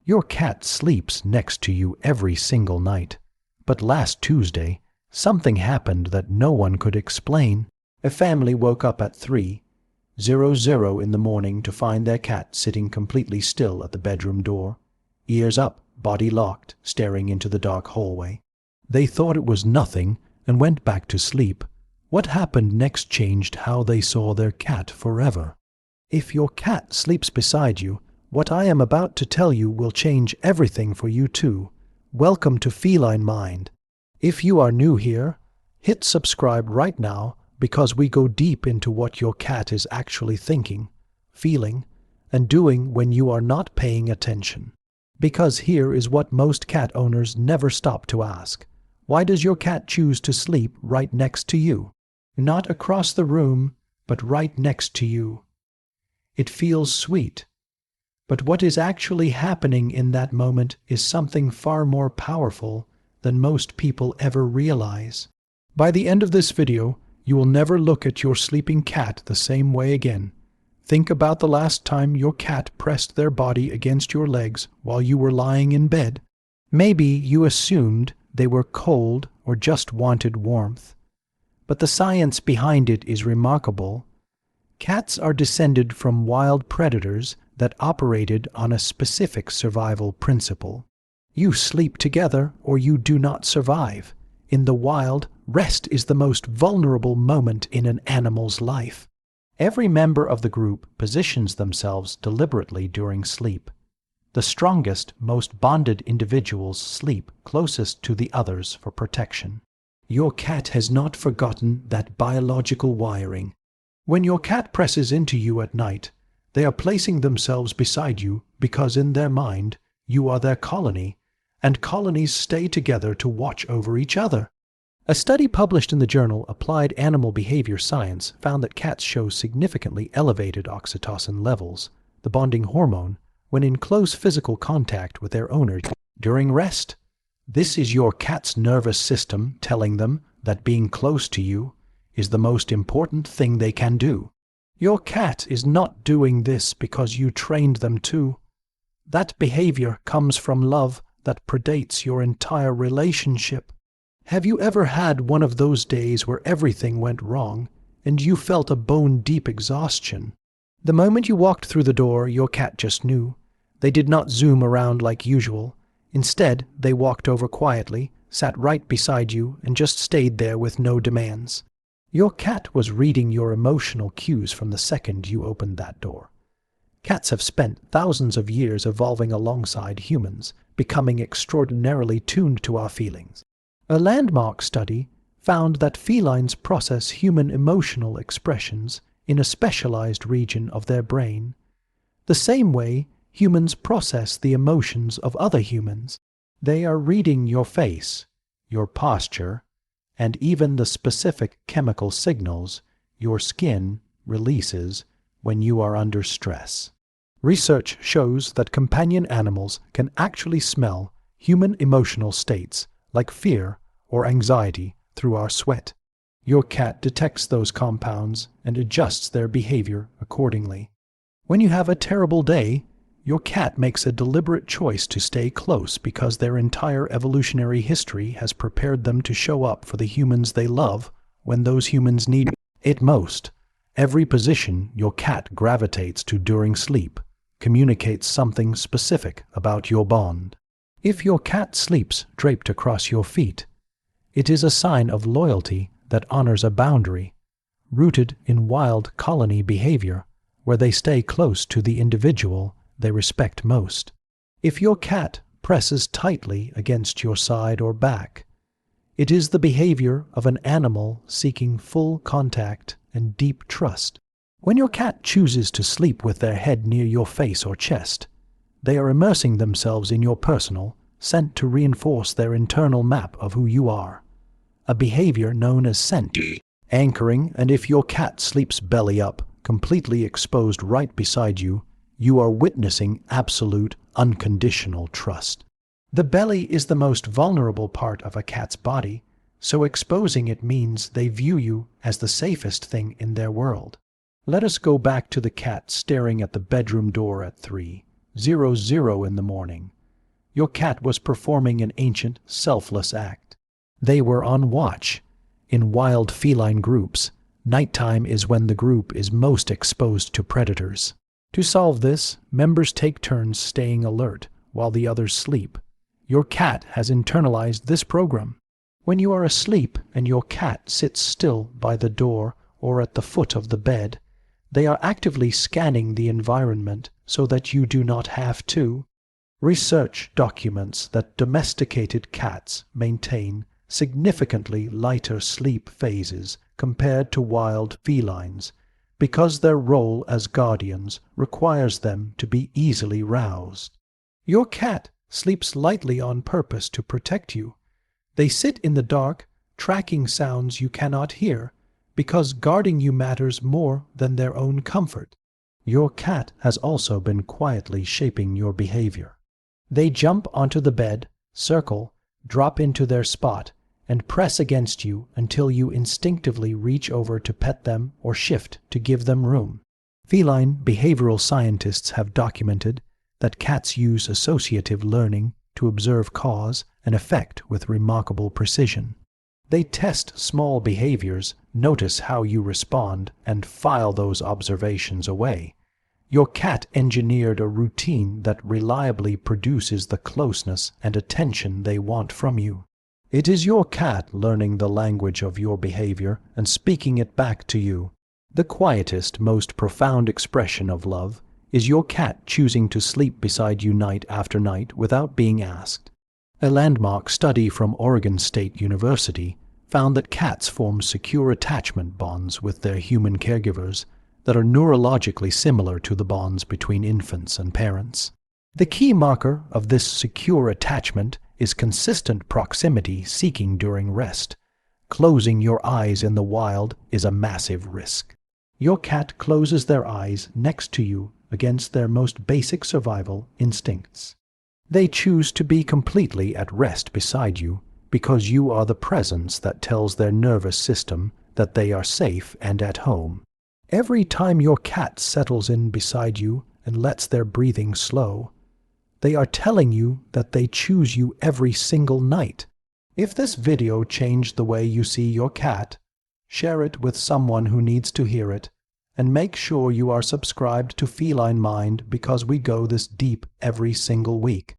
Your cat sleeps next to you every single night. But last Tuesday, something happened that no one could explain. A family woke up at 3:00 in the morning to find their cat sitting completely still at the bedroom door, ears up, body locked, staring into the dark hallway. They thought it was nothing and went back to sleep. What happened next changed how they saw their cat forever. If your cat sleeps beside you, what I am about to tell you will change everything for you too. Welcome to Feline Mind. If you are new here, hit subscribe right now because we go deep into what your cat is actually thinking, feeling, and doing when you are not paying attention. Because here is what most cat owners never stop to ask. Why does your cat choose to sleep right next to you? Not across the room, but right next to you. It feels sweet. But what is actually happening in that moment is something far more powerful than most people ever realize. By the end of this video, you will never look at your sleeping cat the same way again. Think about the last time your cat pressed their body against your legs while you were lying in bed. Maybe you assumed they were cold or just wanted warmth. But the science behind it is remarkable. Cats are descended from wild predators that operated on a specific survival principle. You sleep together or you do not survive. In the wild, rest is the most vulnerable moment in an animal's life. Every member of the group positions themselves deliberately during sleep. The strongest, most bonded individuals sleep closest to the others for protection. Your cat has not forgotten that biological wiring. When your cat presses into you at night, they are placing themselves beside you because in their mind, you are their colony, and colonies stay together to watch over each other. A study published in the journal Applied Animal Behavior Science found that cats show significantly elevated oxytocin levels, the bonding hormone, when in close physical contact with their owner during rest. This is your cat's nervous system telling them that being close to you is the most important thing they can do. Your cat is not doing this because you trained them to. That behavior comes from love that predates your entire relationship. Have you ever had one of those days where everything went wrong and you felt a bone-deep exhaustion? The moment you walked through the door, your cat just knew. They did not zoom around like usual. Instead, they walked over quietly, sat right beside you, and just stayed there with no demands. Your cat was reading your emotional cues from the second you opened that door. Cats have spent thousands of years evolving alongside humans, becoming extraordinarily tuned to our feelings. A landmark study found that felines process human emotional expressions in a specialized region of their brain, the same way humans process the emotions of other humans. They are reading your face, your posture, and even the specific chemical signals your skin releases when you are under stress. Research shows that companion animals can actually smell human emotional states like fear or anxiety through our sweat. Your cat detects those compounds and adjusts their behavior accordingly. When you have a terrible day, your cat makes a deliberate choice to stay close because their entire evolutionary history has prepared them to show up for the humans they love when those humans need it most. Every position your cat gravitates to during sleep communicates something specific about your bond. If your cat sleeps draped across your feet, it is a sign of loyalty that honors a boundary, rooted in wild colony behavior, where they stay close to the individual they respect most. If your cat presses tightly against your side or back, it is the behavior of an animal seeking full contact and deep trust. When your cat chooses to sleep with their head near your face or chest, they are immersing themselves in your personal, sent to reinforce their internal map of who you are, a behavior known as scent anchoring. And if your cat sleeps belly up, completely exposed right beside you, you are witnessing absolute, unconditional trust. The belly is the most vulnerable part of a cat's body, so exposing it means they view you as the safest thing in their world. Let us go back to the cat staring at the bedroom door at 3:00 in the morning. your cat was performing an ancient, selfless act. They were on watch. In wild feline groups, nighttime is when the group is most exposed to predators. To solve this, members take turns staying alert while the others sleep. Your cat has internalized this program. When you are asleep and your cat sits still by the door or at the foot of the bed, they are actively scanning the environment so that you do not have to. Research documents that domesticated cats maintain significantly lighter sleep phases compared to wild felines, because their role as guardians requires them to be easily roused. Your cat sleeps lightly on purpose to protect you. They sit in the dark, tracking sounds you cannot hear, because guarding you matters more than their own comfort. Your cat has also been quietly shaping your behavior. They jump onto the bed, circle, drop into their spot, and press against you until you instinctively reach over to pet them or shift to give them room. Feline behavioral scientists have documented that cats use associative learning to observe cause and effect with remarkable precision. They test small behaviors, notice how you respond, and file those observations away. Your cat engineered a routine that reliably produces the closeness and attention they want from you. It is your cat learning the language of your behavior and speaking it back to you. The quietest, most profound expression of love is your cat choosing to sleep beside you night after night without being asked. A landmark study from Oregon State University found that cats form secure attachment bonds with their human caregivers that are neurologically similar to the bonds between infants and parents. The key marker of this secure attachment is consistent proximity seeking during rest. Closing your eyes in the wild is a massive risk. Your cat closes their eyes next to you against their most basic survival instincts. They choose to be completely at rest beside you because you are the presence that tells their nervous system that they are safe and at home. Every time your cat settles in beside you and lets their breathing slow, they are telling you that they choose you every single night. If this video changed the way you see your cat, share it with someone who needs to hear it, and make sure you are subscribed to Feline Mind because we go this deep every single week.